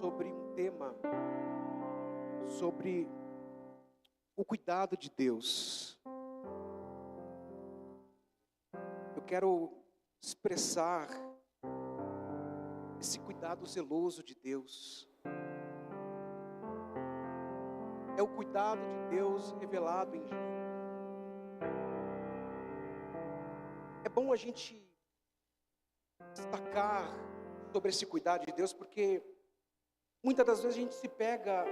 sobre um tema, sobre o cuidado de Deus. Eu quero expressar esse cuidado zeloso de Deus. É o cuidado de Deus revelado em Jesus. É bom a gente destacar sobre esse cuidado de Deus, porque muitas das vezes a gente se pega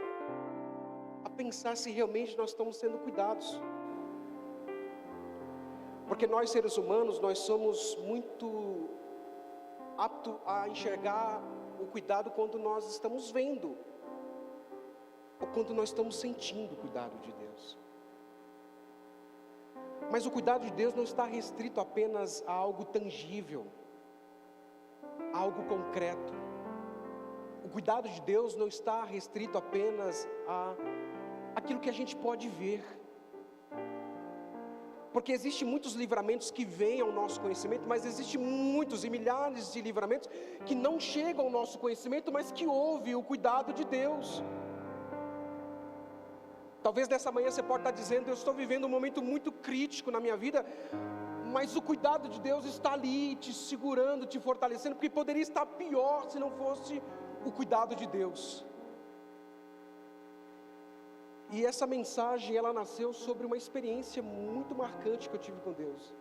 a pensar se realmente nós estamos sendo cuidados. Porque nós, seres humanos, nós somos muito aptos a enxergar o cuidado quando nós estamos vendo, ou quando nós estamos sentindo o cuidado de Deus. Mas o cuidado de Deus não está restrito apenas a algo tangível, a algo concreto. O cuidado de Deus não está restrito apenas a aquilo que a gente pode ver. Porque existem muitos livramentos que vêm ao nosso conhecimento, mas existem muitos e milhares de livramentos que não chegam ao nosso conhecimento, mas que houve o cuidado de Deus. Talvez nessa manhã você pode estar dizendo: eu estou vivendo um momento muito crítico na minha vida, mas o cuidado de Deus está ali, te segurando, te fortalecendo, porque poderia estar pior se não fosse o cuidado de Deus. E essa mensagem, ela nasceu sobre uma experiência muito marcante que eu tive com Deus.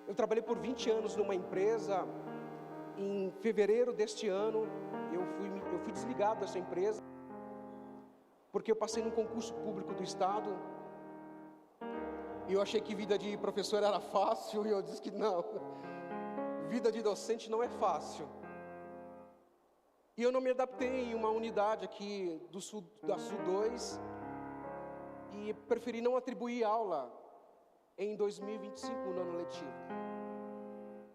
Eu trabalhei por 20 anos numa empresa. Em fevereiro deste ano, eu fui desligado dessa empresa, porque eu passei num concurso público do estado, e eu achei que vida de professor era fácil, e eu disse que não, vida de docente não é fácil. E eu não me adaptei em uma unidade aqui da Sul 2, e preferi não atribuir aula em 2025, no ano letivo.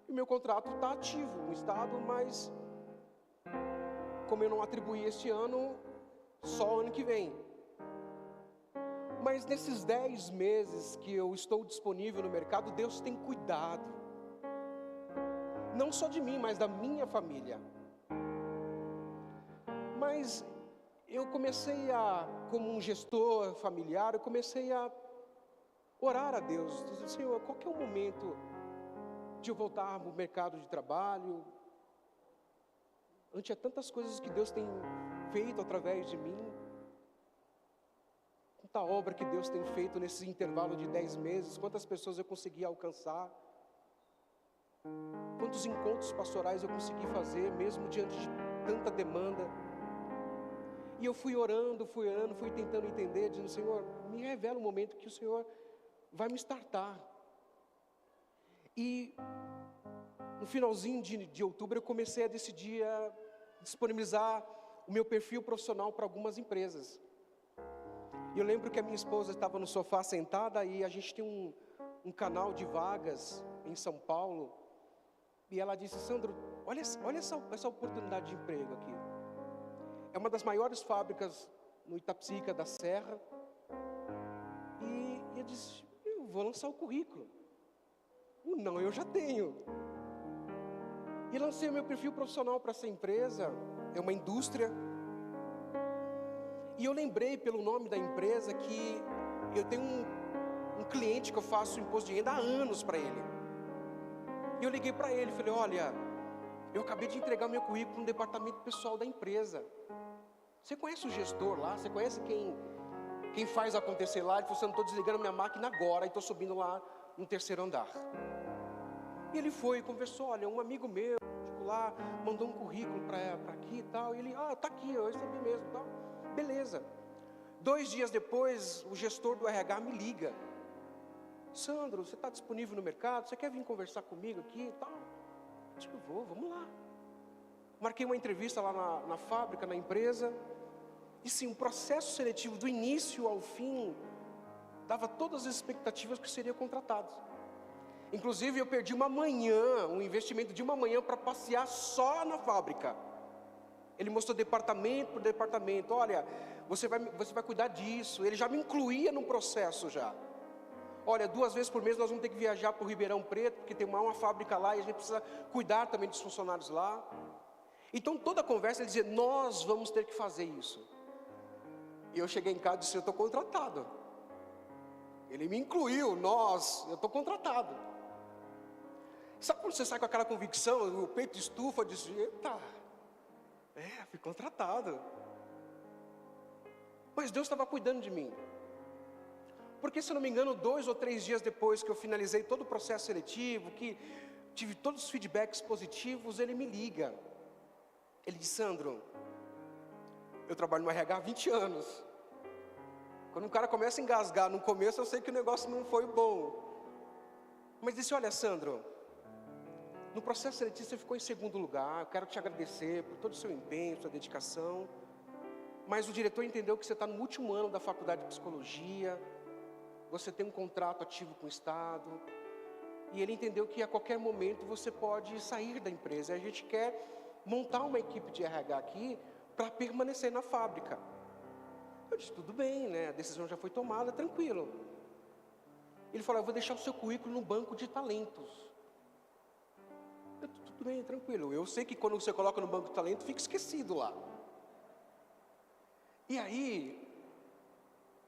E meu contrato está ativo no estado, mas como eu não atribuí este ano, só ano que vem. Mas nesses 10 meses que eu estou disponível no mercado, Deus tem cuidado, não só de mim, mas da minha família. Mas eu comecei como um gestor familiar, eu comecei a orar a Deus, dizer: Senhor, qual que é o momento de eu voltar ao mercado de trabalho? Ante tantas coisas que Deus tem feito através de mim, quanta obra que Deus tem feito nesse intervalo de 10 meses, quantas pessoas eu consegui alcançar, quantos encontros pastorais eu consegui fazer, mesmo diante de tanta demanda. E eu fui orando, fui tentando entender, dizendo: Senhor, me revela o momento que o Senhor vai me startar. E no finalzinho de outubro eu comecei a decidir a disponibilizar o meu perfil profissional para algumas empresas. E eu lembro que a minha esposa estava no sofá sentada, e a gente tem um canal de vagas em São Paulo, e ela disse: Sandro, olha essa oportunidade de emprego aqui. É uma das maiores fábricas no Itapecerica da Serra. E eu disse: eu vou lançar o currículo. Não, eu já tenho. E lancei o meu perfil profissional para essa empresa. É uma indústria. E eu lembrei pelo nome da empresa que eu tenho um cliente que eu faço imposto de renda há anos para ele. E eu liguei para ele e falei: olha, eu acabei de entregar o meu currículo no departamento pessoal da empresa. Você conhece o gestor lá? Você conhece quem faz acontecer lá? Ele falou: você não estou desligando minha máquina agora e estou subindo lá no 3º andar. E ele foi e conversou: olha, um amigo meu lá mandou um currículo para aqui e tal. E ele: tá aqui, eu recebi mesmo e tal. Beleza. 2 dias depois, o gestor do RH me liga: Sandro, você está disponível no mercado? Você quer vir conversar comigo aqui e tal? Eu disse: vamos lá. Marquei uma entrevista lá na fábrica, na empresa. E sim, um processo seletivo do início ao fim dava todas as expectativas que eu seria contratado. Inclusive eu perdi uma manhã, um investimento de uma manhã para passear só na fábrica. Ele mostrou departamento por departamento: olha, você vai cuidar disso. Ele já me incluía no processo já. Olha, 2 vezes por mês nós vamos ter que viajar para o Ribeirão Preto, porque tem uma fábrica lá e a gente precisa cuidar também dos funcionários lá. Então toda a conversa ele dizia, nós vamos ter que fazer isso. E eu cheguei em casa e disse, eu estou contratado. Ele me incluiu, eu estou contratado. Sabe quando você sai com aquela convicção, o peito estufa, diz, eita, fui contratado. Mas Deus estava cuidando de mim. Porque, se eu não me engano, 2 ou 3 dias depois que eu finalizei todo o processo seletivo, que tive todos os feedbacks positivos, ele me liga. Ele diz, Sandro, eu trabalho no RH há 20 anos. Quando um cara começa a engasgar no começo, eu sei que o negócio não foi bom. Mas disse, olha, Sandro, no processo seletivo você ficou em 2º lugar, eu quero te agradecer por todo o seu empenho, sua dedicação. Mas o diretor entendeu que você está no último ano da faculdade de psicologia, você tem um contrato ativo com o Estado, e ele entendeu que a qualquer momento você pode sair da empresa. A gente quer montar uma equipe de RH aqui para permanecer na fábrica. Eu disse, tudo bem, né? A decisão já foi tomada, tranquilo. Ele falou, eu vou deixar o seu currículo no banco de talentos. Eu, tudo bem, tranquilo. Eu sei que quando você coloca no banco de talentos, fica esquecido lá. E aí,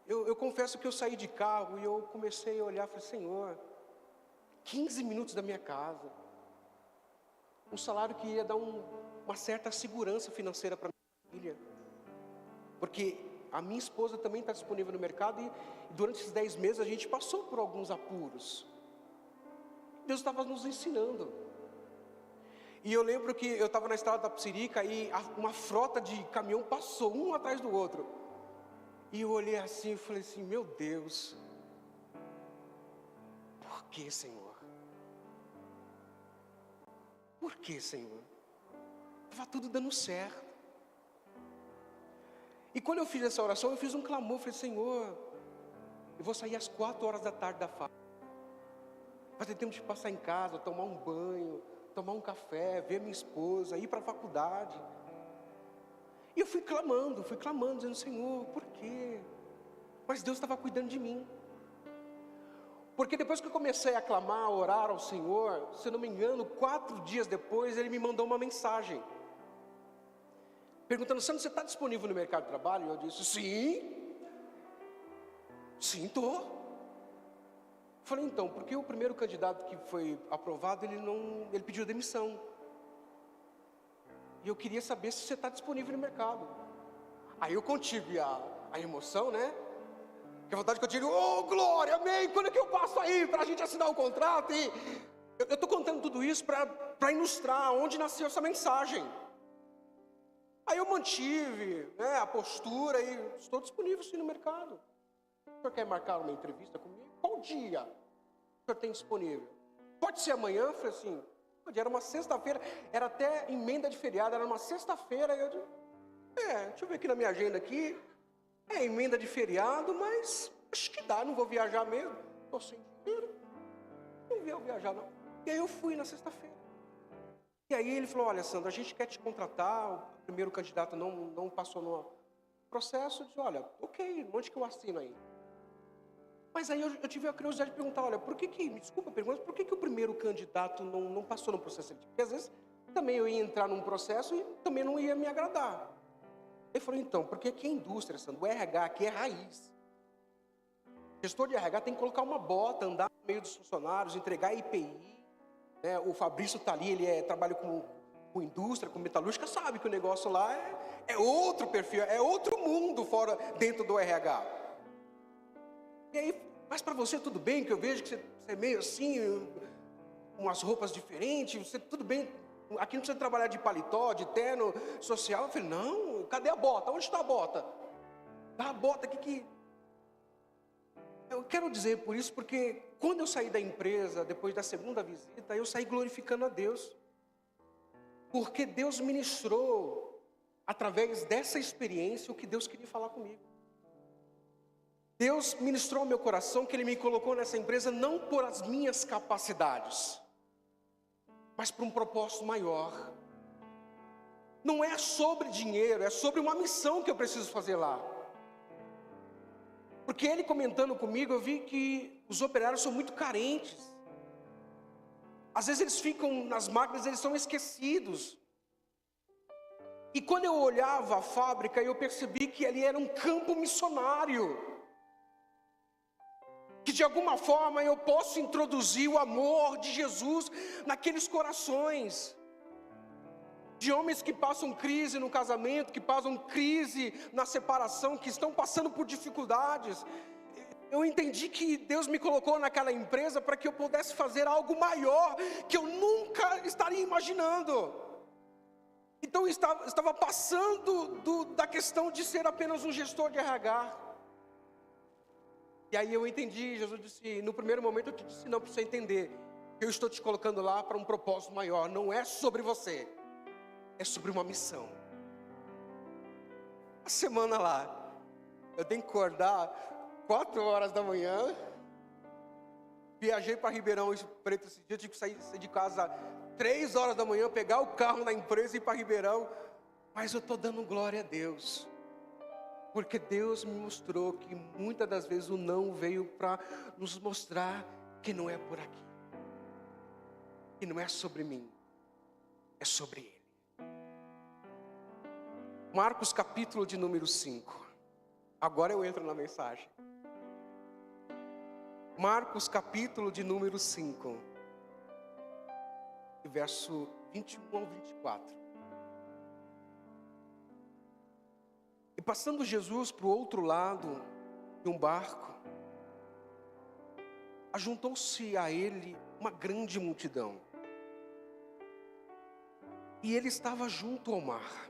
eu confesso que eu saí de carro e eu comecei a olhar e falei, Senhor, 15 minutos da minha casa, um salário que ia dar uma certa segurança financeira para minha família, porque a minha esposa também está disponível no mercado e durante esses 10 meses a gente passou por alguns apuros. Deus estava nos ensinando. E eu lembro que eu estava na estrada da Psirica e uma frota de caminhão passou, um atrás do outro. E eu olhei assim e falei assim, meu Deus, por que, Senhor? Por que, Senhor? Estava tudo dando certo. E quando eu fiz essa oração, eu fiz um clamor, falei, Senhor, eu vou sair às 4 horas da tarde da fábrica. Vai ter tempo de passar em casa, tomar um banho, tomar um café, ver minha esposa, ir para a faculdade. E eu fui clamando, dizendo, Senhor, por quê? Mas Deus estava cuidando de mim. Porque depois que eu comecei a clamar, a orar ao Senhor, se eu não me engano, 4 dias depois, Ele me mandou uma mensagem. Perguntando, Sandro, você está disponível no mercado de trabalho? E eu disse, sim, estou. Falei, então, porque o primeiro candidato que foi aprovado, ele pediu demissão. E eu queria saber se você está disponível no mercado. Aí eu contive a emoção, né? Que a vontade que eu tive, glória, amém, quando é que eu passo aí para a gente assinar o contrato? E eu estou contando tudo isso para ilustrar onde nasceu essa mensagem. Aí eu mantive, né, a postura e estou disponível sim no mercado. O senhor quer marcar uma entrevista comigo? Qual dia o senhor tem disponível? Pode ser amanhã? Eu falei assim, era uma sexta-feira, era até emenda de feriado, era uma sexta-feira. Eu disse, deixa eu ver aqui na minha agenda aqui, emenda de feriado, mas acho que dá, não vou viajar mesmo, estou sem dinheiro, não vou viajar não. E aí eu fui na sexta-feira. E aí ele falou, olha, Sandro, a gente quer te contratar, o primeiro candidato não passou no processo. Eu disse, olha, ok, onde que eu assino aí? Mas aí eu tive a curiosidade de perguntar, olha, me desculpa a pergunta, por que o primeiro candidato não passou no processo seletivo? Porque às vezes também eu ia entrar num processo e também não ia me agradar. Ele falou, então, porque aqui é indústria, Sandro, o RH aqui é raiz. O gestor de RH tem que colocar uma bota, andar no meio dos funcionários, entregar IPI. Né? O Fabrício está ali, ele trabalha com indústria, com metalúrgica, sabe que o negócio lá é outro perfil, é outro mundo dentro do RH. E aí, mas para você tudo bem, que eu vejo que você é meio assim, umas roupas diferentes, você tudo bem, aqui não precisa trabalhar de paletó, de terno social. Eu falei, não, cadê a bota? Onde está a bota? Dá a bota aqui que... Eu quero dizer por isso, porque quando eu saí da empresa, depois da segunda visita, eu saí glorificando a Deus. Porque Deus ministrou, através dessa experiência, o que Deus queria falar comigo. Deus ministrou ao meu coração que Ele me colocou nessa empresa não por as minhas capacidades, mas por um propósito maior. Não é sobre dinheiro, é sobre uma missão que eu preciso fazer lá. Porque ele comentando comigo, eu vi que os operários são muito carentes. Às vezes eles ficam nas máquinas, eles são esquecidos. E quando eu olhava a fábrica, eu percebi que ali era um campo missionário. Que de alguma forma eu posso introduzir o amor de Jesus naqueles corações. De homens que passam crise no casamento, que passam crise na separação, que estão passando por dificuldades. Eu entendi que Deus me colocou naquela empresa para que eu pudesse fazer algo maior, que eu nunca estaria imaginando. Então eu estava passando da questão de ser apenas um gestor de RH. E aí eu entendi, Jesus disse, no primeiro momento eu te disse, não, para você entender, eu estou te colocando lá para um propósito maior, não é sobre você, é sobre uma missão. A semana lá, eu tenho que acordar 4 horas da manhã, viajei para Ribeirão Preto esse dia, eu tive que sair de casa 3 horas da manhã, pegar o carro na empresa e ir para Ribeirão, mas eu estou dando glória a Deus, porque Deus me mostrou que muitas das vezes o não veio para nos mostrar que não é por aqui, que não é sobre mim, é sobre Ele. Marcos capítulo de número 5, agora eu entro na mensagem. Marcos capítulo de número 5, verso 21 ao 24. E passando Jesus para o outro lado de um barco, ajuntou-se a ele uma grande multidão. E ele estava junto ao mar.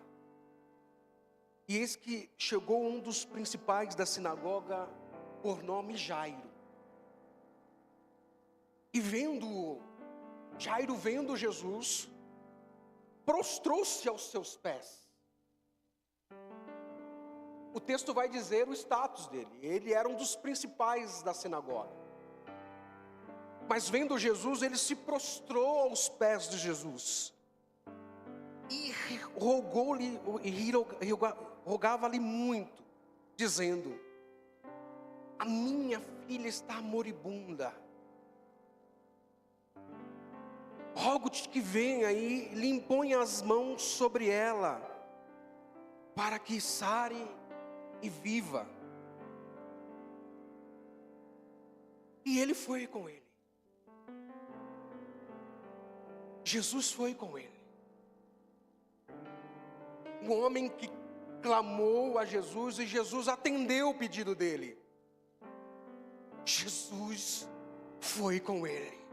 E eis que chegou um dos principais da sinagoga, por nome Jairo. E Jairo vendo Jesus, prostrou-se aos seus pés. O texto vai dizer o status dele. Ele era um dos principais da sinagoga. Mas vendo Jesus, ele se prostrou aos pés de Jesus. E rogava-lhe muito, dizendo: a minha filha está moribunda. Rogo-te que venha e lhe imponha as mãos sobre ela, para que sare e viva. E ele foi com ele. Jesus foi com ele. Um homem que clamou a Jesus e Jesus atendeu o pedido dele. Jesus foi com ele.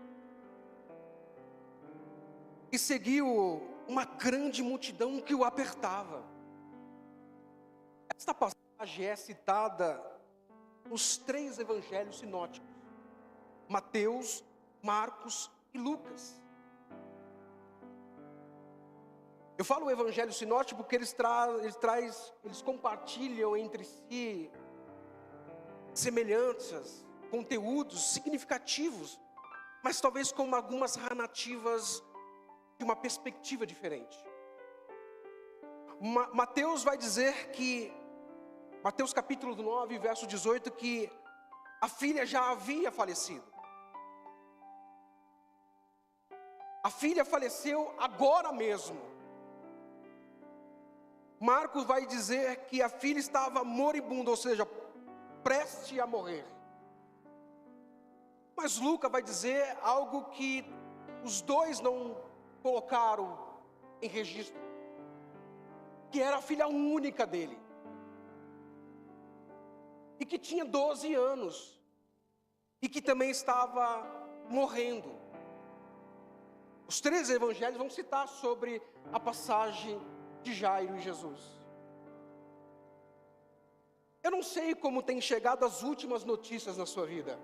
E seguiu uma grande multidão que o apertava. Esta passagem é citada nos 3 evangelhos sinóticos: Mateus, Marcos e Lucas. Eu falo o evangelho sinótico porque eles compartilham entre si semelhanças, conteúdos significativos, mas talvez com algumas narrativas de uma perspectiva diferente. Mateus vai dizer que, Mateus capítulo 9, verso 18, que a filha já havia falecido. A filha faleceu agora mesmo. Marcos vai dizer que a filha estava moribunda, ou seja, prestes a morrer. Mas Lucas vai dizer algo que os dois não colocaram em registro, que era a filha única dele, e que tinha 12 anos, e que também estava morrendo. Os 3 evangelhos vão citar sobre a passagem de Jairo e Jesus. Eu não sei como tem chegado as últimas notícias na sua vida.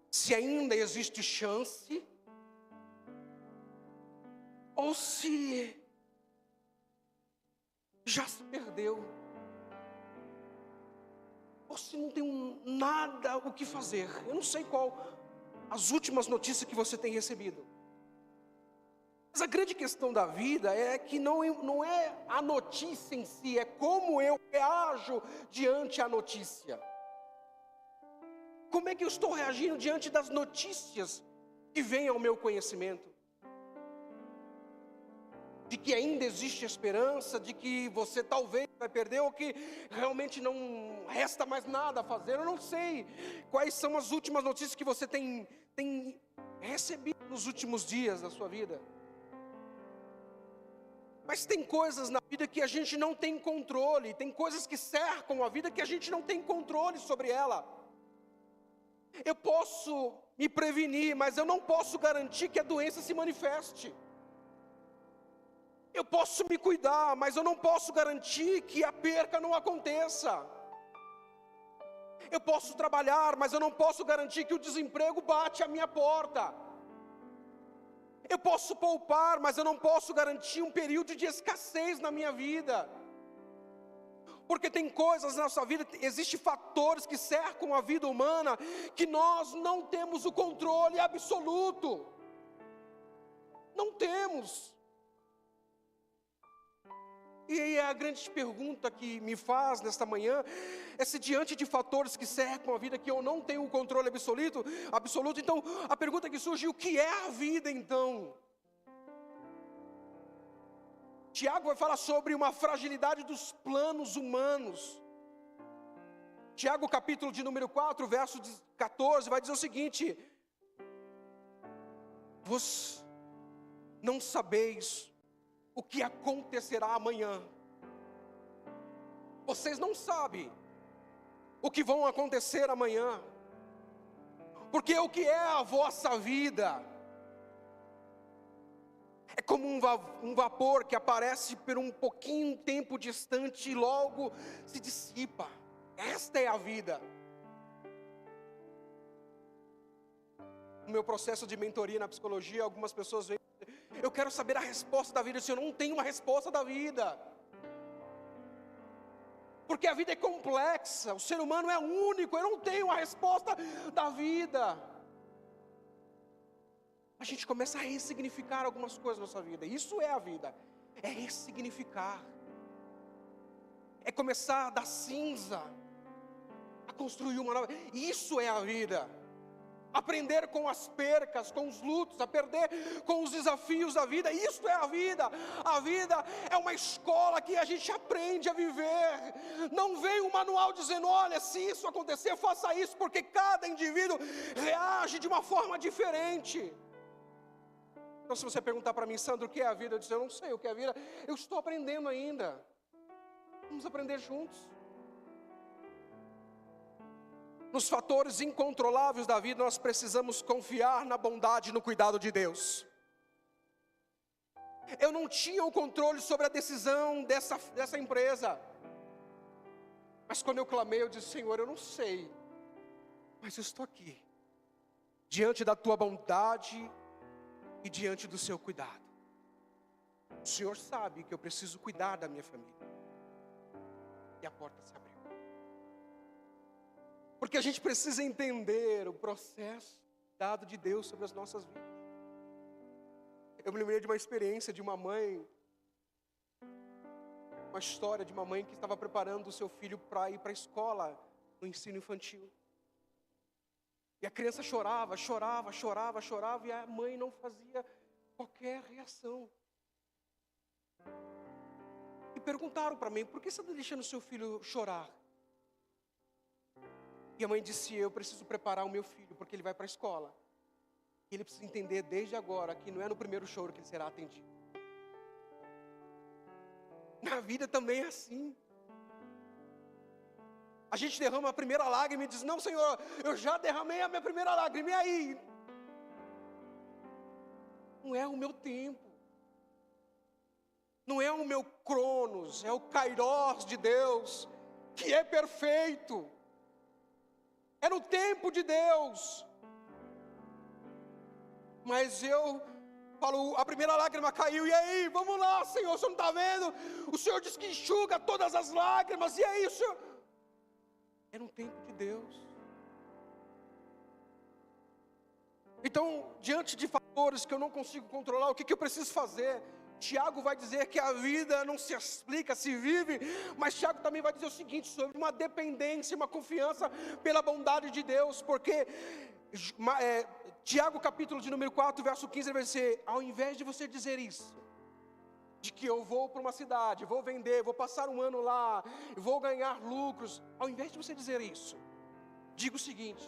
Se ainda existe chance, ou se já se perdeu, ou se não tem nada o que fazer. Eu não sei qual as últimas notícias que você tem recebido. Mas a grande questão da vida é que não é a notícia em si, é como eu reajo diante da notícia. Como é que eu estou reagindo diante das notícias que vêm ao meu conhecimento? de que ainda existe esperança, de que você talvez vai perder, ou que realmente não resta mais nada a fazer. Eu não sei quais são as últimas notícias que você tem recebido nos últimos dias da sua vida. Mas tem coisas na vida que a gente não tem controle, tem coisas que cercam a vida que a gente não tem controle sobre ela. Eu posso me prevenir, mas eu não posso garantir que a doença se manifeste. Eu posso me cuidar, mas eu não posso garantir que a perca não aconteça. Eu posso trabalhar, mas eu não posso garantir que o desemprego bate à minha porta. Eu posso poupar, mas eu não posso garantir um período de escassez na minha vida. Porque tem coisas na nossa vida, existem fatores que cercam a vida humana, que nós não temos o controle absoluto. Não temos. E aí a grande pergunta que me faz nesta manhã é se diante de fatores que cercam a vida que eu não tenho o controle absoluto, então a pergunta que surge: o que é a vida então? Tiago vai falar sobre uma fragilidade dos planos humanos. Tiago capítulo de número 4, verso 14, vai dizer o seguinte: vós não sabeis o que acontecerá amanhã. Vocês não sabem o que vão acontecer amanhã, porque o que é a vossa vida é como um vapor que aparece por um pouquinho tempo distante e logo se dissipa. Esta é a vida. No meu processo de mentoria na psicologia, algumas pessoas veem: eu quero saber a resposta da vida. Se eu não tenho uma resposta da vida, porque a vida é complexa, o ser humano é único, eu não tenho a resposta da vida. A gente começa a ressignificar algumas coisas na nossa vida. Isso é a vida, é ressignificar, é começar da cinza a construir uma nova. Isso é a vida. Aprender com as percas, com os lutos, aprender com os desafios da vida. Isso é a vida. A vida é uma escola que a gente aprende a viver. Não vem um manual dizendo: olha, se isso acontecer, faça isso, porque cada indivíduo reage de uma forma diferente. Então, se você perguntar para mim: Sandro, o que é a vida? Eu disse: eu não sei o que é a vida, eu estou aprendendo ainda. Vamos aprender juntos. Nos fatores incontroláveis da vida, nós precisamos confiar na bondade e no cuidado de Deus. Eu não tinha o controle sobre a decisão dessa empresa, mas quando eu clamei, eu disse: Senhor, eu não sei, mas eu estou aqui, diante da tua bondade e diante do seu cuidado. O Senhor sabe que eu preciso cuidar da minha família. E a porta se abriu. Porque a gente precisa entender o processo dado de Deus sobre as nossas vidas. Eu me lembrei de uma experiência de uma mãe, uma história de uma mãe que estava preparando o seu filho para ir para a escola, no ensino infantil. E a criança chorava, e a mãe não fazia qualquer reação. E perguntaram para mim: por que você está deixando o seu filho chorar? E a mãe disse: eu preciso preparar o meu filho, porque ele vai para a escola. E ele precisa entender desde agora que não é no primeiro choro que ele será atendido. Na vida também é assim. A gente derrama a primeira lágrima e diz: não, Senhor, eu já derramei a minha primeira lágrima, e aí? Não é o meu tempo. Não é o meu cronos, é o kairós de Deus, que é perfeito. É no tempo de Deus. Mas eu falo: a primeira lágrima caiu, e aí? Vamos lá, Senhor, o Senhor não está vendo? O Senhor diz que enxuga todas as lágrimas, e aí, Senhor? É no tempo de Deus. Então, diante de fatores que eu não consigo controlar, o que eu preciso fazer? Tiago vai dizer que a vida não se explica, se vive, mas Tiago também vai dizer o seguinte, sobre uma dependência, uma confiança pela bondade de Deus, porque Tiago capítulo de número 4, verso 15, ele vai dizer: ao invés de você dizer isso, de que eu vou para uma cidade, vou vender, vou passar um ano lá, vou ganhar lucros. Ao invés de você dizer isso, diga o seguinte: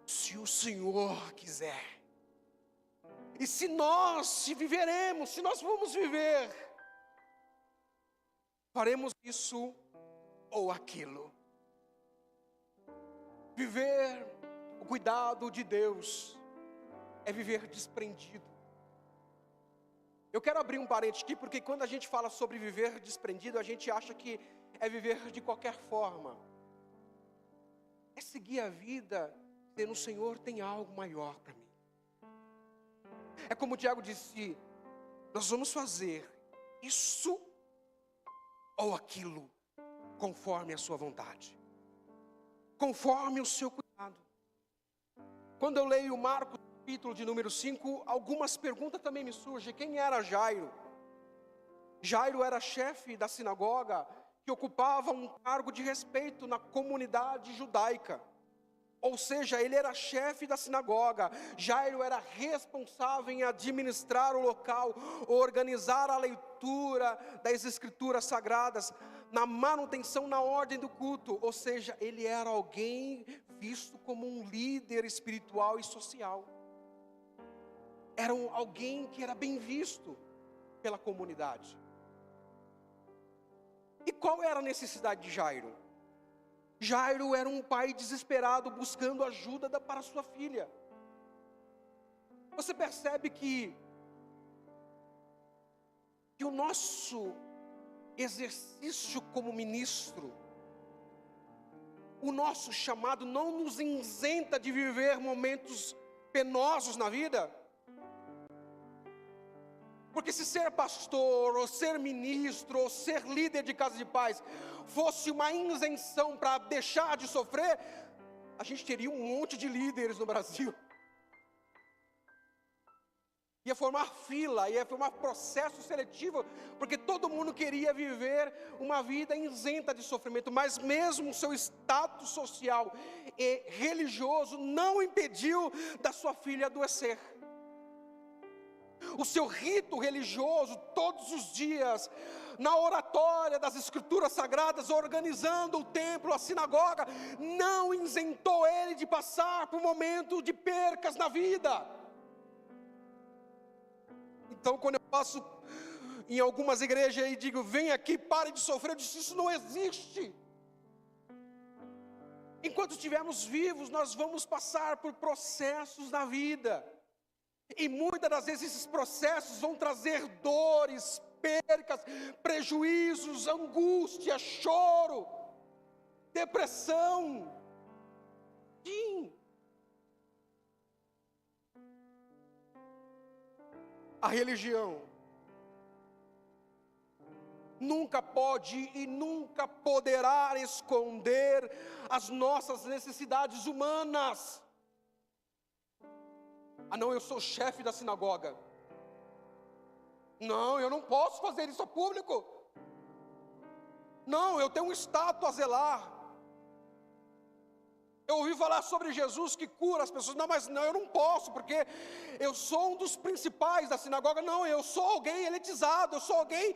se o Senhor quiser, e se nós viveremos, se nós vamos viver, faremos isso ou aquilo. Viver o cuidado de Deus é viver desprendido. Eu quero abrir um parênteses aqui, porque quando a gente fala sobre viver desprendido, a gente acha que é viver de qualquer forma. É seguir a vida, dizendo: o Senhor tem algo maior para mim. É como o Tiago disse: nós vamos fazer isso ou aquilo, conforme a sua vontade, conforme o seu cuidado. Quando eu leio Marcos, capítulo de número 5, algumas perguntas também me surgem. Quem era Jairo? Jairo era chefe da sinagoga, que ocupava um cargo de respeito na comunidade judaica. Ou seja, ele era chefe da sinagoga. Jairo era responsável em administrar o local, organizar a leitura das escrituras sagradas, na manutenção na ordem do culto. Ou seja, ele era alguém visto como um líder espiritual e social. Era alguém que era bem visto pela comunidade. E qual era a necessidade de Jairo? Jairo era um pai desesperado buscando ajuda para sua filha. Você percebe que o nosso exercício como ministro, o nosso chamado não nos isenta de viver momentos penosos na vida. Porque se ser pastor, ou ser ministro, ou ser líder de casa de paz fosse uma isenção para deixar de sofrer, a gente teria um monte de líderes no Brasil. Ia formar fila, ia formar processo seletivo, porque todo mundo queria viver uma vida isenta de sofrimento. Mas mesmo o seu status social e religioso não impediu da sua filha adoecer. O seu rito religioso, todos os dias, na oratória das escrituras sagradas, organizando o templo, a sinagoga, não isentou ele de passar por momentos de percas na vida. Então, quando eu passo em algumas igrejas e digo: vem aqui, pare de sofrer, eu disse: isso não existe. Enquanto estivermos vivos, nós vamos passar por processos na vida. E muitas das vezes esses processos vão trazer dores, percas, prejuízos, angústia, choro, depressão. Sim. A religião nunca pode e nunca poderá esconder as nossas necessidades humanas. Ah, não, eu sou chefe da sinagoga. Não, eu não posso fazer isso a público. Não, eu tenho um status a zelar. Eu ouvi falar sobre Jesus que cura as pessoas. Não, mas não, eu não posso, porque eu sou um dos principais da sinagoga. Não, eu sou alguém elitizado, eu sou alguém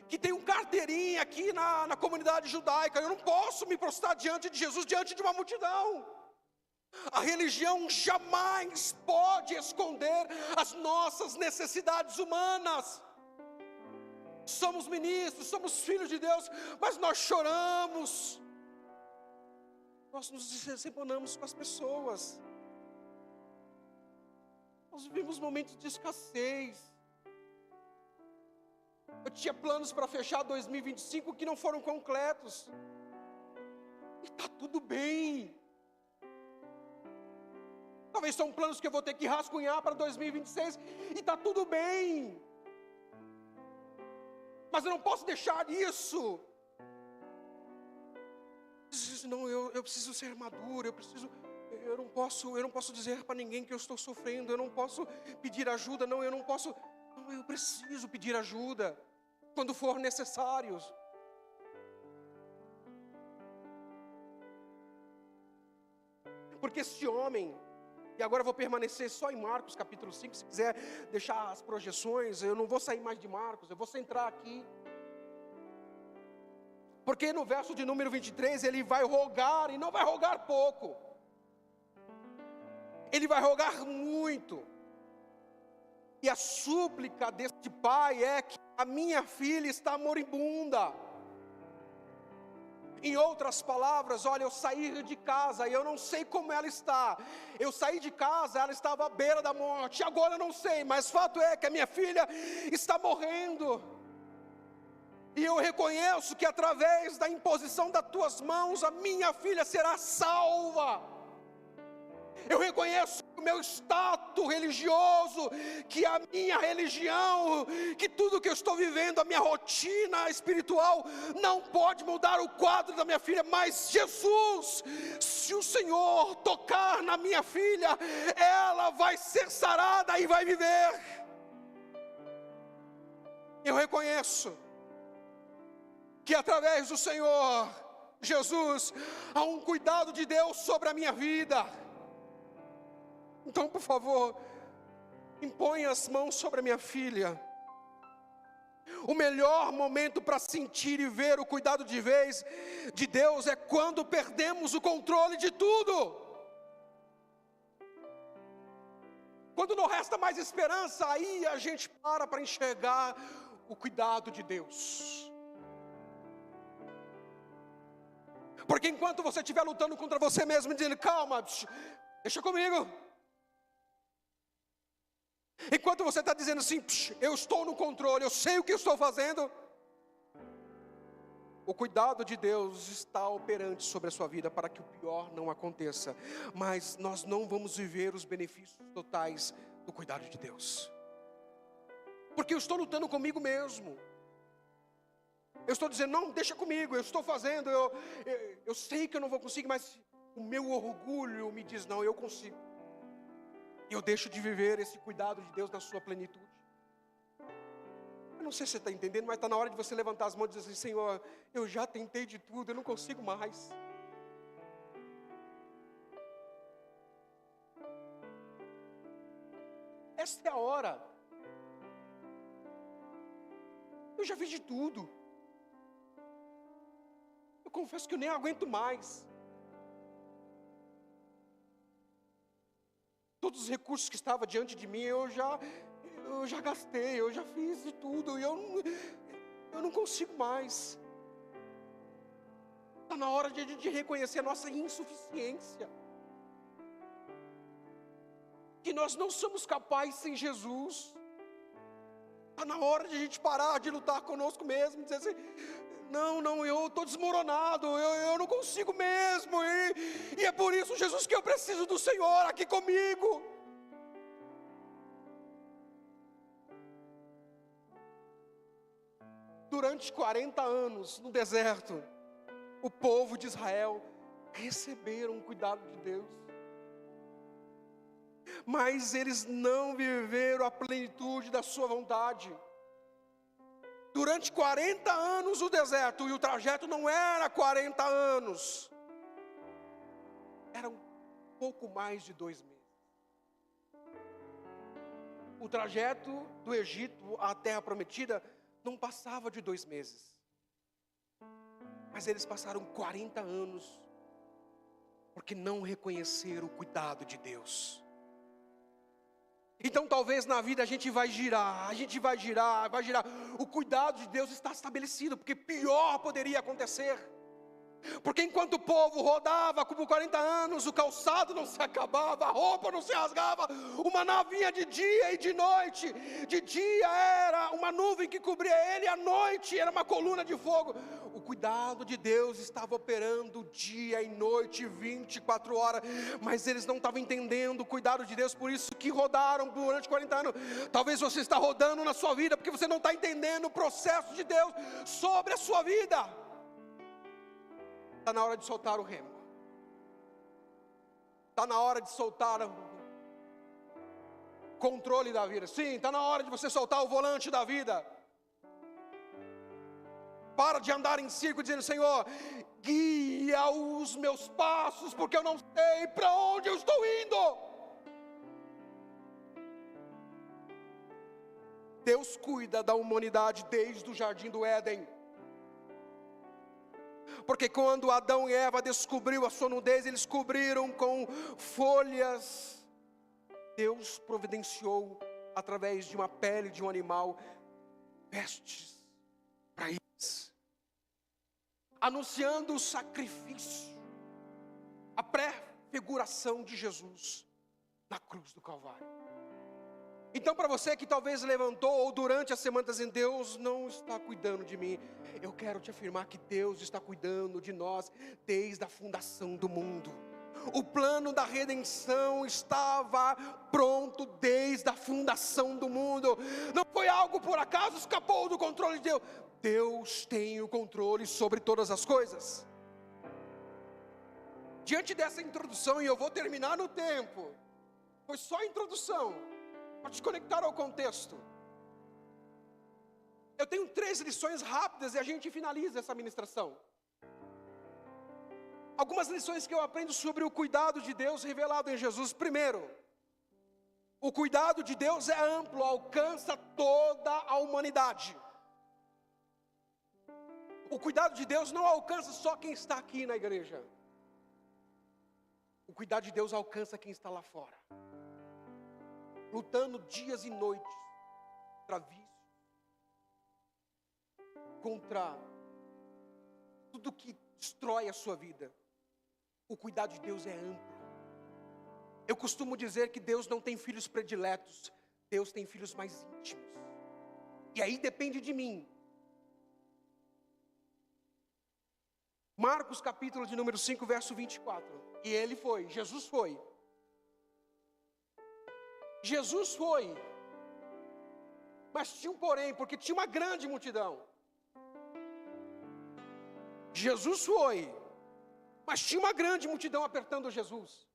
que tem um carteirinha aqui na comunidade judaica. Eu não posso me prostrar diante de Jesus, diante de uma multidão. A religião jamais pode esconder as nossas necessidades humanas. Somos ministros, somos filhos de Deus, mas nós choramos, nós nos decepcionamos com as pessoas, nós vivemos momentos de escassez. Eu tinha planos para fechar 2025 que não foram concretos, e está tudo bem. Talvez são planos que eu vou ter que rascunhar para 2026, e está tudo bem. Mas eu não posso deixar isso. Não, eu preciso ser maduro, eu não posso dizer para ninguém que eu estou sofrendo, eu não posso pedir ajuda, não, eu preciso pedir ajuda quando for necessário. Porque esse homem E agora eu vou permanecer só em Marcos capítulo 5, se quiser deixar as projeções, eu não vou sair mais de Marcos, eu vou centrar aqui. Porque no verso de número 23, ele vai rogar, e não vai rogar pouco. Ele vai rogar muito. E a súplica deste pai é que a minha filha está moribunda. Em outras palavras, olha, eu saí de casa e eu não sei como ela está. Eu saí de casa, ela estava à beira da morte. Agora eu não sei, mas fato é que a minha filha está morrendo. E eu reconheço que através da imposição das tuas mãos, a minha filha será salva. Eu reconheço o meu status religioso, que a minha religião, que tudo que eu estou vivendo, a minha rotina espiritual, não pode mudar o quadro da minha filha. Mas Jesus, se o Senhor tocar na minha filha, ela vai ser sarada e vai viver. Eu reconheço que através do Senhor Jesus, há um cuidado de Deus sobre a minha vida. Então, por favor, impõe as mãos sobre a minha filha. O melhor momento para sentir e ver o cuidado de vez de Deus é quando perdemos o controle de tudo. Quando não resta mais esperança, aí a gente para enxergar o cuidado de Deus. Porque enquanto você estiver lutando contra você mesmo, dizendo, calma, deixa comigo. Enquanto você está dizendo assim, eu estou no controle, eu sei o que eu estou fazendo, o cuidado de Deus está operante sobre a sua vida para que o pior não aconteça. Mas nós não vamos viver os benefícios totais do cuidado de Deus, porque eu estou lutando comigo mesmo. Eu estou dizendo, não, deixa comigo, eu estou fazendo, eu sei que eu não vou conseguir, mas o meu orgulho me diz, não, eu consigo. E eu deixo de viver esse cuidado de Deus na sua plenitude. Eu não sei se você está entendendo, mas está na hora de você levantar as mãos e dizer assim, Senhor, eu já tentei de tudo, eu não consigo mais. Esta é a hora. Eu já fiz de tudo. Eu confesso que eu nem aguento mais. Todos os recursos que estavam diante de mim, eu já gastei, eu já fiz de tudo, e eu não consigo mais. Está na hora de reconhecer a nossa insuficiência. Que nós não somos capazes sem Jesus. Está na hora de a gente parar de lutar conosco mesmo, dizer assim, não, eu estou desmoronado, eu não consigo mesmo, e é por isso, Jesus, que eu preciso do Senhor aqui comigo. Durante 40 anos no deserto, o povo de Israel receberam o cuidado de Deus, mas eles não viveram a plenitude da sua vontade. Durante 40 anos o deserto, e o trajeto não era 40 anos, era um pouco mais de 2 meses. O trajeto do Egito à terra prometida não passava de 2 meses, mas eles passaram 40 anos, porque não reconheceram o cuidado de Deus. Então talvez na vida a gente vai girar. O cuidado de Deus está estabelecido, porque pior poderia acontecer. Porque enquanto o povo rodava por 40 anos, o calçado não se acabava, a roupa não se rasgava, o maná vinha de dia e de noite. De dia era uma nuvem que cobria ele, à noite era uma coluna de fogo. O cuidado de Deus estava operando dia e noite, 24 horas, mas eles não estavam entendendo o cuidado de Deus, por isso que rodaram durante 40 anos. Talvez você está rodando na sua vida, porque você não está entendendo o processo de Deus sobre a sua vida. Está na hora de soltar o remo. Está na hora de soltar o controle da vida. Sim, está na hora de você soltar o volante da vida. Para de andar em círculo dizendo, Senhor, guia os meus passos, porque eu não sei para onde eu estou indo. Deus cuida da humanidade desde o jardim do Éden. Porque quando Adão e Eva descobriram a sua nudez, eles cobriram com folhas. Deus providenciou, através de uma pele de um animal, vestes para eles, anunciando o sacrifício, a prefiguração de Jesus na cruz do Calvário. Então, para você que talvez levantou ou durante a semana dizendo: Deus não está cuidando de mim, eu quero te afirmar que Deus está cuidando de nós desde a fundação do mundo. O plano da redenção estava pronto desde a fundação do mundo. Não foi algo por acaso, escapou do controle de Deus. Deus tem o controle sobre todas as coisas. Diante dessa introdução, e eu vou terminar no tempo, foi só a introdução, para te conectar ao contexto. Eu tenho 3 lições rápidas e a gente finaliza essa ministração. Algumas lições que eu aprendo sobre o cuidado de Deus revelado em Jesus. Primeiro, o cuidado de Deus é amplo, alcança toda a humanidade. O cuidado de Deus não alcança só quem está aqui na igreja. O cuidado de Deus alcança quem está lá fora, lutando dias e noites contra vícios, contra tudo que destrói a sua vida. O cuidado de Deus é amplo. Eu costumo dizer que Deus não tem filhos prediletos, Deus tem filhos mais íntimos. E aí depende de mim. Marcos capítulo de número 5, verso 24. E ele foi, Jesus foi. Jesus foi. Mas tinha um porém, porque tinha uma grande multidão. Jesus foi. Mas tinha uma grande multidão apertando Jesus.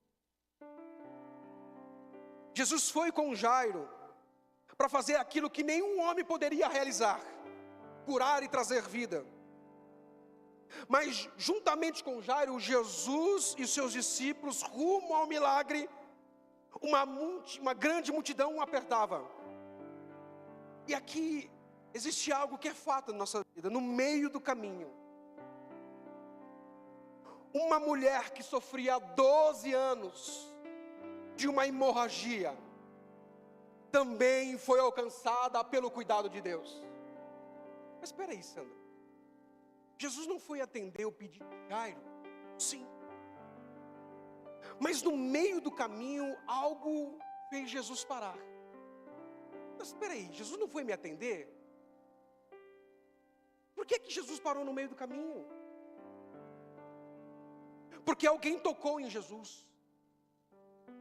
Jesus foi com Jairo para fazer aquilo que nenhum homem poderia realizar: curar e trazer vida. Mas juntamente com Jairo, Jesus e seus discípulos, rumo ao milagre, uma grande multidão o apertava. E aqui existe algo que é fato na nossa vida. No meio do caminho, uma mulher que sofria 12 anos de uma hemorragia também foi alcançada pelo cuidado de Deus. Mas espera aí, Sandra, Jesus não foi atender o pedido de Jairo? Sim. Mas no meio do caminho, algo fez Jesus parar. Mas espera aí, Jesus não foi me atender? Por que Jesus parou no meio do caminho? Porque alguém tocou em Jesus.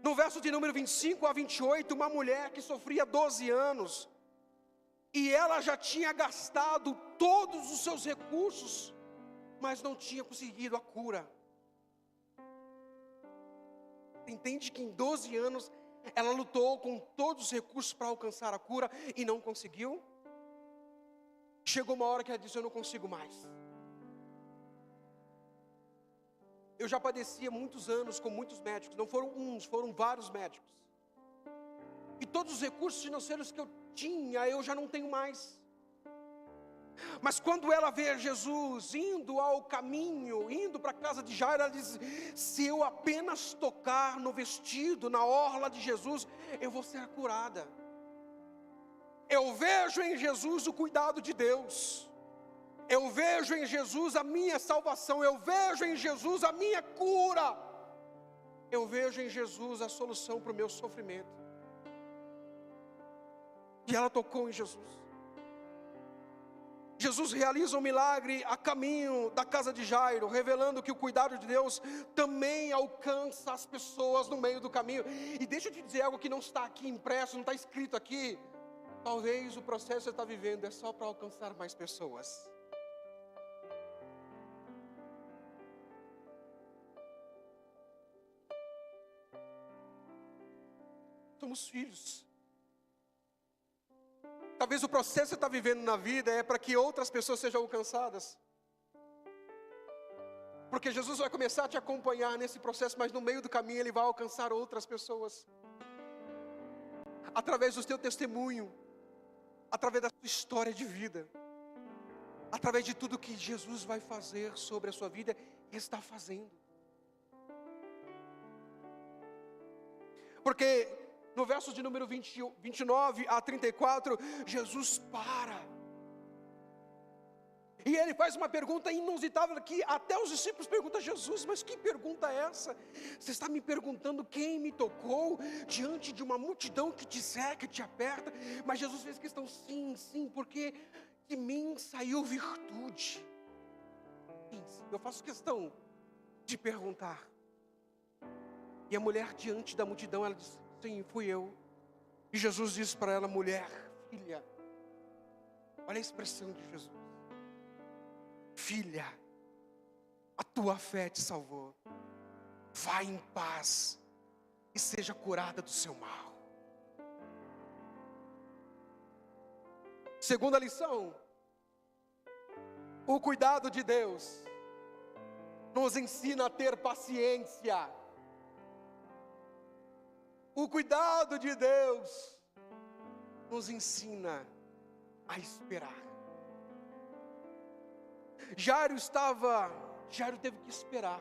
No verso de número 25 a 28, uma mulher que sofria 12 anos, e ela já tinha gastado todos os seus recursos, mas não tinha conseguido a cura. Entende que em 12 anos, ela lutou com todos os recursos para alcançar a cura, e não conseguiu? Chegou uma hora que ela disse: eu não consigo mais. Eu já padeci há muitos anos com muitos médicos, não foram uns, foram vários médicos. E todos os recursos financeiros que eu tinha, eu já não tenho mais. Mas quando ela vê Jesus indo ao caminho, indo para a casa de Jairo, ela diz: se eu apenas tocar no vestido, na orla de Jesus, eu vou ser curada. Eu vejo em Jesus o cuidado de Deus. Eu vejo em Jesus a minha salvação. Eu vejo em Jesus a minha cura. Eu vejo em Jesus a solução para o meu sofrimento. E ela tocou em Jesus. Jesus realiza um milagre a caminho da casa de Jairo, revelando que o cuidado de Deus também alcança as pessoas no meio do caminho. E deixa eu te dizer algo que não está aqui impresso, não está escrito aqui. Talvez o processo que você está vivendo é só para alcançar mais pessoas. Somos filhos. Talvez o processo que você está vivendo na vida é para que outras pessoas sejam alcançadas. Porque Jesus vai começar a te acompanhar nesse processo, mas no meio do caminho Ele vai alcançar outras pessoas. Através do teu testemunho, através da sua história de vida, através de tudo que Jesus vai fazer sobre a sua vida e está fazendo. Porque no verso de número 29 a 34, Jesus para. E ele faz uma pergunta inusitável que até os discípulos perguntam a Jesus: mas que pergunta é essa? Você está me perguntando quem me tocou diante de uma multidão que te cerca, te aperta? Mas Jesus fez questão: sim, sim, porque de mim saiu virtude. Sim, sim, eu faço questão de perguntar. E a mulher diante da multidão, ela diz: sim, fui eu. E Jesus diz para ela: mulher, filha, olha a expressão de Jesus: filha, a tua fé te salvou. Vá em paz e seja curada do seu mal. Segunda lição: o cuidado de Deus nos ensina a ter paciência. O cuidado de Deus nos ensina a esperar. Jairo teve que esperar,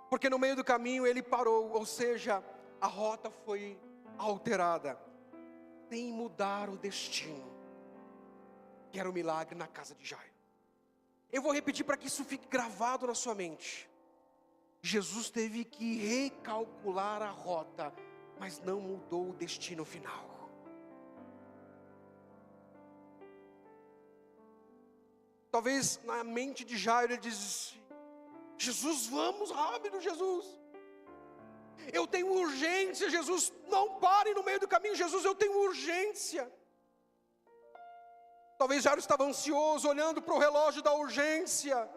porque no meio do caminho ele parou, ou seja, a rota foi alterada, sem mudar o destino, que era o milagre na casa de Jairo. Eu vou repetir para que isso fique gravado na sua mente. Jesus teve que recalcular a rota, mas não mudou o destino final. Talvez na mente de Jairo ele diz: Jesus, vamos rápido, Jesus. Eu tenho urgência, Jesus, não pare no meio do caminho, Jesus, eu tenho urgência. Talvez Jairo estava ansioso, olhando para o relógio da urgência,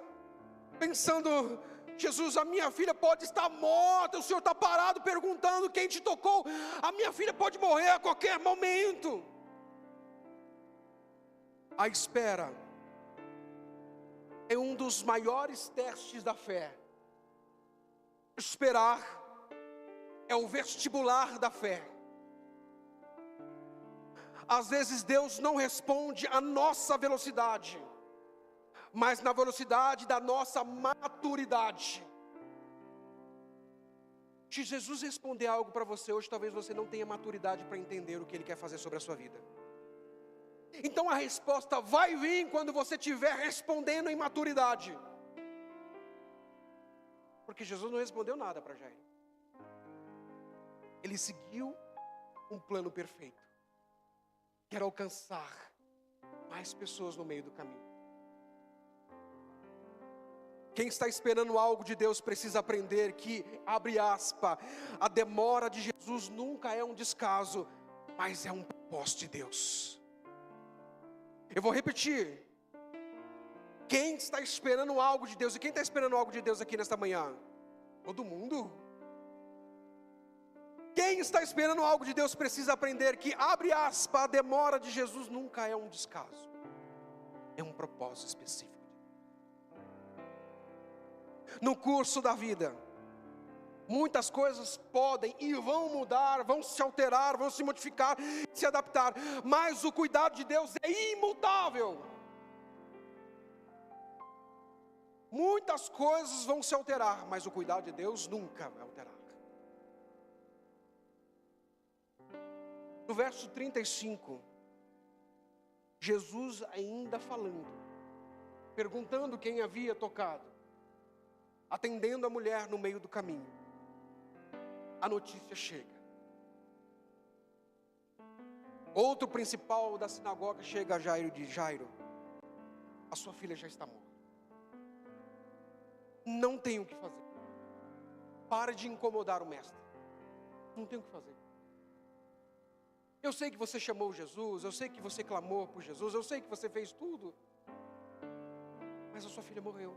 pensando: Jesus, a minha filha pode estar morta, o Senhor está parado perguntando quem te tocou, a minha filha pode morrer a qualquer momento. A espera é um dos maiores testes da fé. Esperar é o vestibular da fé. Às vezes Deus não responde à nossa velocidade, mas na velocidade da nossa maturidade. Se Jesus responder algo para você hoje, talvez você não tenha maturidade para entender o que Ele quer fazer sobre a sua vida. Então a resposta vai vir quando você estiver respondendo em maturidade. Porque Jesus não respondeu nada para Jairo. Ele seguiu um plano perfeito, que era alcançar mais pessoas no meio do caminho. Quem está esperando algo de Deus precisa aprender que, abre aspas, a demora de Jesus nunca é um descaso, mas é um propósito de Deus. Eu vou repetir. Quem está esperando algo de Deus? E quem está esperando algo de Deus aqui nesta manhã? Todo mundo. Quem está esperando algo de Deus precisa aprender que, abre aspas, a demora de Jesus nunca é um descaso, é um propósito específico. No curso da vida, muitas coisas podem e vão mudar, vão se alterar, vão se modificar, se adaptar, mas o cuidado de Deus é imutável. Muitas coisas vão se alterar, mas o cuidado de Deus nunca vai alterar. No verso 35, Jesus ainda falando, perguntando quem havia tocado, atendendo a mulher no meio do caminho, a notícia chega. Outro principal da sinagoga chega a Jairo e diz: Jairo, a sua filha já está morta. Não tem o que fazer. Pare de incomodar o mestre. Não tem o que fazer. Eu sei que você chamou Jesus, eu sei que você clamou por Jesus, eu sei que você fez tudo, mas a sua filha morreu.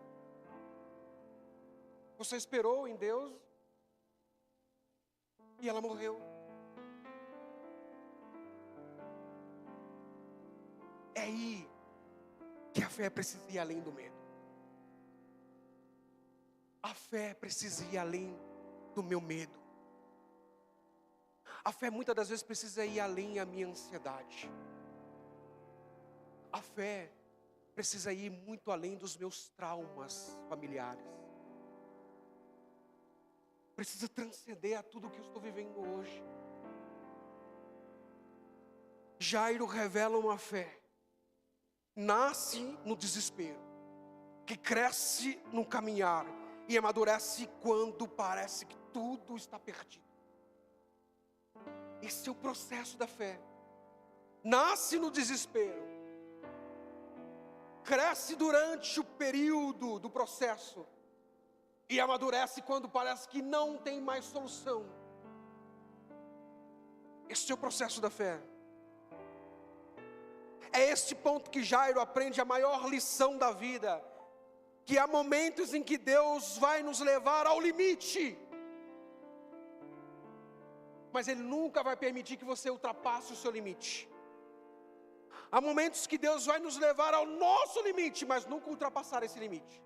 Você esperou em Deus e ela morreu. É aí que a fé precisa ir além do medo. A fé precisa ir além do meu medo. A fé muitas das vezes precisa ir além da minha ansiedade. A fé precisa ir muito além dos meus traumas familiares. Precisa transcender a tudo que eu estou vivendo hoje. Jairo revela uma fé. Nasce no desespero, que cresce no caminhar e amadurece quando parece que tudo está perdido. Esse é o processo da fé. Nasce no desespero, cresce durante o período do processo e amadurece quando parece que não tem mais solução. Esse é o processo da fé. É este ponto que Jairo aprende a maior lição da vida, que há momentos em que Deus vai nos levar ao limite, mas Ele nunca vai permitir que você ultrapasse o seu limite. Há momentos que Deus vai nos levar ao nosso limite, mas nunca ultrapassar esse limite,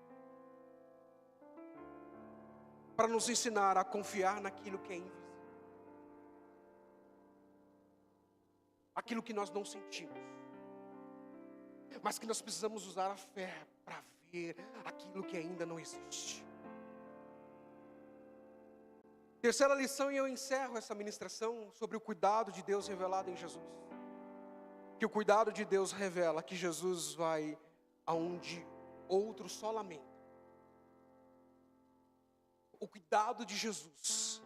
para nos ensinar a confiar naquilo que é invisível, aquilo que nós não sentimos, mas que nós precisamos usar a fé para ver aquilo que ainda não existe. Terceira lição, e eu encerro essa ministração sobre o cuidado de Deus revelado em Jesus. Que o cuidado de Deus revela que Jesus vai aonde outros só lamentam. O cuidado de Jesus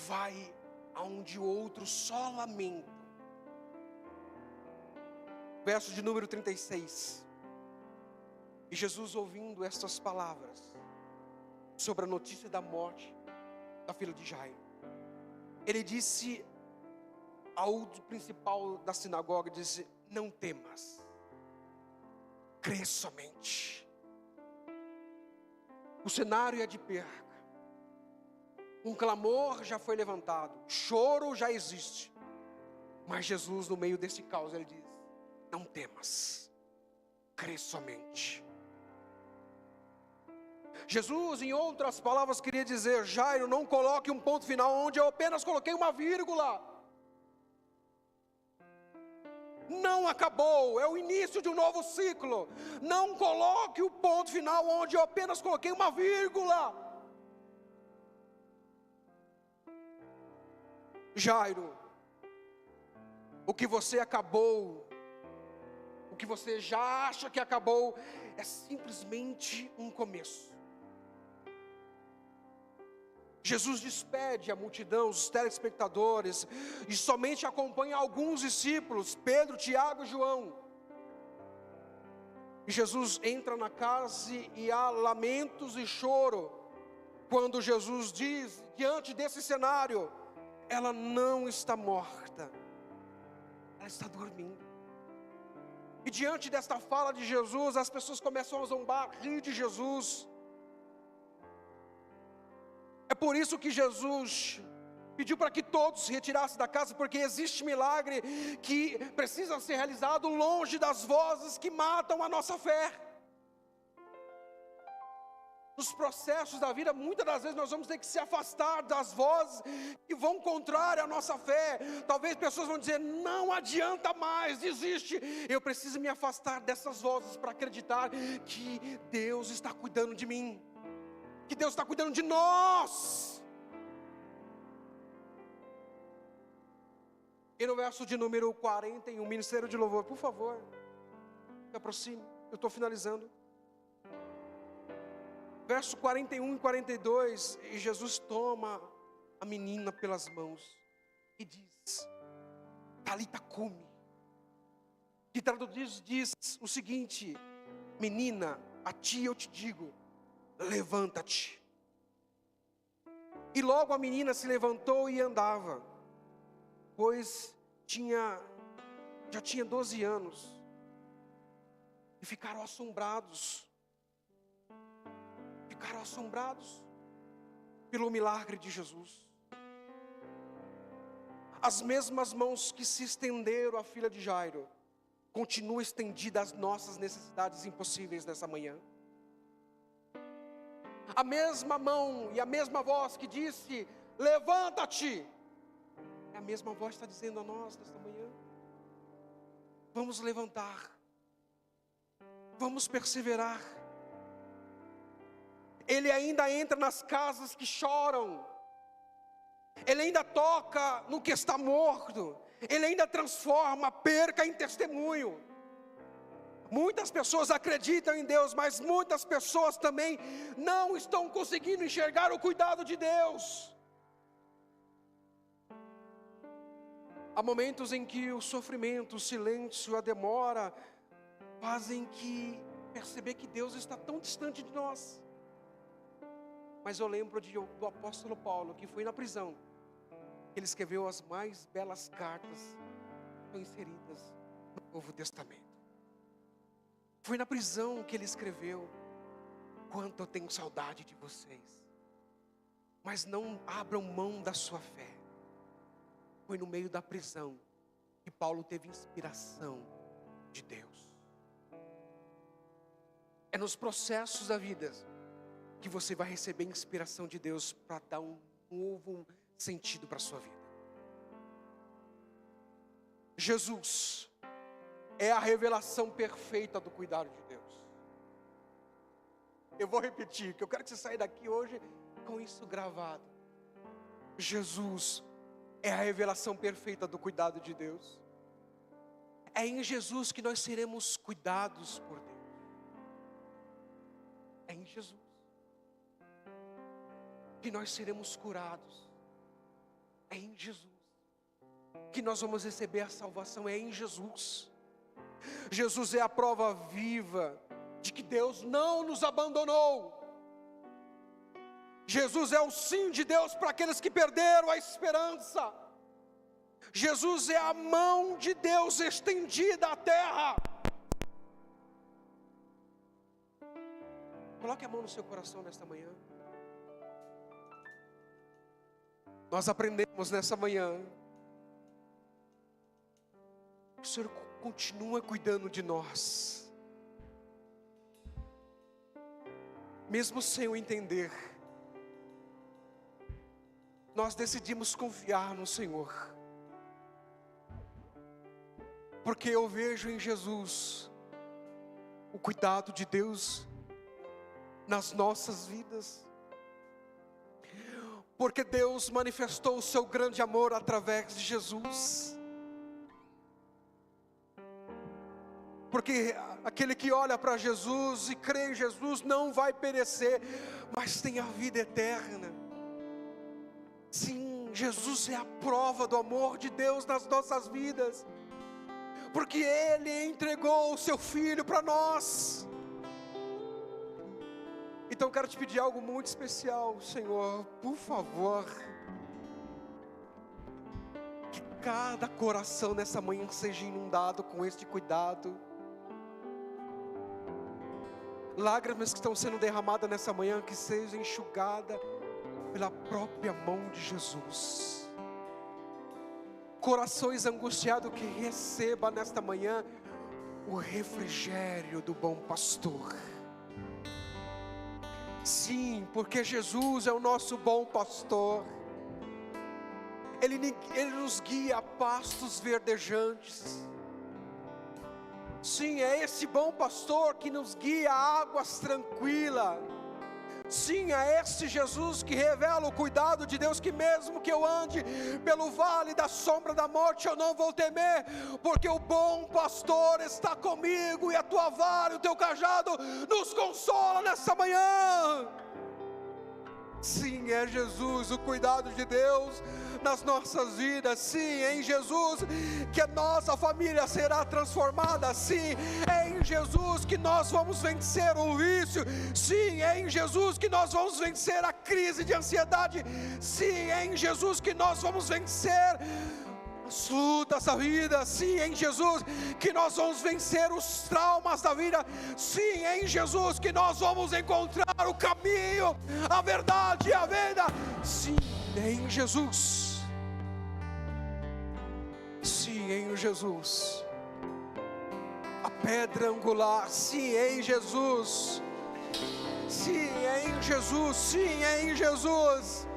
vai aonde outros só lamentam. Verso de número 36. E Jesus, ouvindo estas palavras sobre a notícia da morte da filha de Jairo, ele disse ao principal da sinagoga, disse: não temas, crê somente. O cenário é de perca, um clamor já foi levantado, choro já existe, mas Jesus, no meio desse caos, ele diz: não temas, crê somente. Jesus, em outras palavras, queria dizer: Jairo, não coloque um ponto final onde eu apenas coloquei uma vírgula. Não acabou, é o início de um novo ciclo. Não coloque o ponto final onde eu apenas coloquei uma vírgula. Jairo, o que você acabou, o que você já acha que acabou, é simplesmente um começo. Jesus despede a multidão, os telespectadores, e somente acompanha alguns discípulos, Pedro, Tiago e João. E Jesus entra na casa e há lamentos e choro, quando Jesus diz, diante desse cenário: ela não está morta, ela está dormindo. E diante desta fala de Jesus, as pessoas começam a zombar, rir de Jesus. É por isso que Jesus pediu para que todos se retirassem da casa, porque existe milagre que precisa ser realizado longe das vozes que matam a nossa fé. Nos processos da vida, muitas das vezes nós vamos ter que se afastar das vozes que vão contrárias à nossa fé. Talvez pessoas vão dizer: não adianta mais, desiste. Eu preciso me afastar dessas vozes para acreditar que Deus está cuidando de mim, que Deus está cuidando de nós. E no verso de número 41, Ministério de Louvor, por favor, se aproxime, eu estou finalizando. Verso 41 e 42, e Jesus toma a menina pelas mãos e diz: Talita cumi, que traduzido diz o seguinte: menina, a ti eu te digo, levanta-te. E logo a menina se levantou e andava, pois já tinha 12 anos. E ficaram assombrados pelo milagre de Jesus. As mesmas mãos que se estenderam à filha de Jairo continuam estendidas às nossas necessidades impossíveis nessa manhã. A mesma mão e a mesma voz que disse: levanta-te, A mesma voz está dizendo a nós nesta manhã. Vamos levantar. Vamos perseverar. Ele ainda entra nas casas que choram. Ele ainda toca no que está morto. Ele ainda transforma a perca em testemunho. Muitas pessoas acreditam em Deus, mas muitas pessoas também não estão conseguindo enxergar o cuidado de Deus. Há momentos em que o sofrimento, o silêncio, a demora fazem que perceber que Deus está tão distante de nós. Mas eu lembro do apóstolo Paulo, que foi na prisão. Ele escreveu as mais belas cartas que estão inseridas no Novo Testamento. Foi na prisão que ele escreveu: quanto eu tenho saudade de vocês, mas não abram mão da sua fé. Foi no meio da prisão que Paulo teve inspiração de Deus. É nos processos da vida que você vai receber inspiração de Deus para dar um novo sentido para a sua vida. Jesus é a revelação perfeita do cuidado de Deus. Eu vou repetir, que eu quero que você saia daqui hoje com isso gravado. Jesus é a revelação perfeita do cuidado de Deus. É em Jesus que nós seremos cuidados por Deus. É em Jesus que nós seremos curados. É em Jesus que nós vamos receber a salvação. É em Jesus. Jesus é a prova viva de que Deus não nos abandonou. Jesus é o sim de Deus para aqueles que perderam a esperança. Jesus é a mão de Deus estendida à terra. Coloque a mão no seu coração nesta manhã. Nós aprendemos nessa manhã. O Senhor continua cuidando de nós. Mesmo sem o entender, nós decidimos confiar no Senhor. Porque eu vejo em Jesus o cuidado de Deus nas nossas vidas. Porque Deus manifestou o seu grande amor através de Jesus. Porque aquele que olha para Jesus e crê em Jesus não vai perecer, mas tem a vida eterna. Sim, Jesus é a prova do amor de Deus nas nossas vidas. Porque Ele entregou o seu Filho para nós. Então eu quero te pedir algo muito especial, Senhor, por favor. Que cada coração nessa manhã seja inundado com este cuidado. Lágrimas que estão sendo derramadas nessa manhã, que sejam enxugadas pela própria mão de Jesus. Corações angustiados que recebam nesta manhã o refrigério do bom pastor. Sim, porque Jesus é o nosso bom pastor. Ele nos guia a pastos verdejantes. Sim, é esse bom pastor que nos guia a águas tranquilas. Sim, é esse Jesus que revela o cuidado de Deus, que mesmo que eu ande pelo vale da sombra da morte, eu não vou temer, porque o bom pastor está comigo, e a tua vara e o teu cajado nos consola nessa manhã. Sim, é Jesus, o cuidado de Deus nas nossas vidas. Sim, é em Jesus que a nossa família será transformada. Sim, é em Jesus que nós vamos vencer o vício. Sim, é em Jesus que nós vamos vencer a crise de ansiedade. Sim, é em Jesus que nós vamos vencer as lutas da vida. Sim, é em Jesus que nós vamos vencer os traumas da vida. Sim, é em Jesus que nós vamos encontrar o caminho, a verdade e a vida. Sim, é em Jesus. Sim, é em Jesus. A pedra angular. Sim, é em Jesus. Sim, é em Jesus. Sim, é em Jesus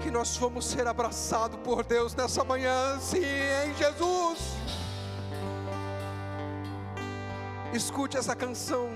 que E nós vamos ser abraçados por Deus nessa manhã, sim, em Jesus. Escute essa canção.